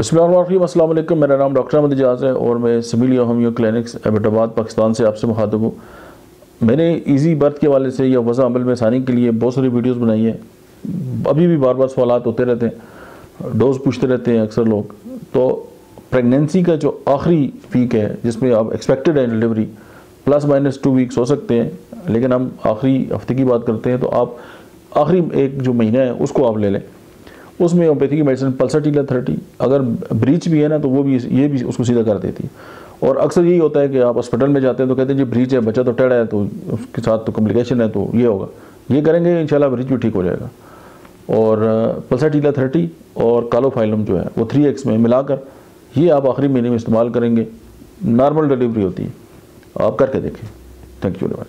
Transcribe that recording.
बिस्मिल्लाहिर्रहमानिर्रहीम, अस्सलाम वालेकुम। मेरा नाम डॉक्टर अहमद इजाज़ है और मैं सिविलिया होम्यो क्लिनिक्स एबटाबाद पाकिस्तान से आपसे मुखातिब हूँ। मैंने इजी बर्थ के वाले से या वज़ा अमल में आसानी के लिए बहुत सारी वीडियोस बनाई है। अभी भी बार बार सवालात होते रहते हैं, डोज पूछते रहते हैं अक्सर लोग। तो प्रेगनेंसी का जो आखिरी वीक है जिसमें आप एक्सपेक्टेड है डिलीवरी, +- 2 वीक्स हो सकते हैं, लेकिन हम आखिरी हफ्ते की बात करते हैं, तो आप आखिरी एक जो महीना है उसको आप ले लें। उसमें होम्योपैथी की मेडिसिन पल्साटीला 30, अगर ब्रीच भी है ना तो वो भी ये भी उसको सीधा कर देती है। और अक्सर यही होता है कि आप हॉस्पिटल में जाते हैं तो कहते हैं जी ब्रीच है, बच्चा तो टेढ़ा है, तो उसके साथ तो कॉम्प्लिकेशन है, तो ये होगा, ये करेंगे इंशाल्लाह ब्रीच भी ठीक हो जाएगा। और पल्साटीला 30 और कालोफाइलम जो है वो 3x में मिलाकर ये आप आखिरी महीने में इस्तेमाल करेंगे, नॉर्मल डिलीवरी होती है। आप करके देखें। Thank you very much.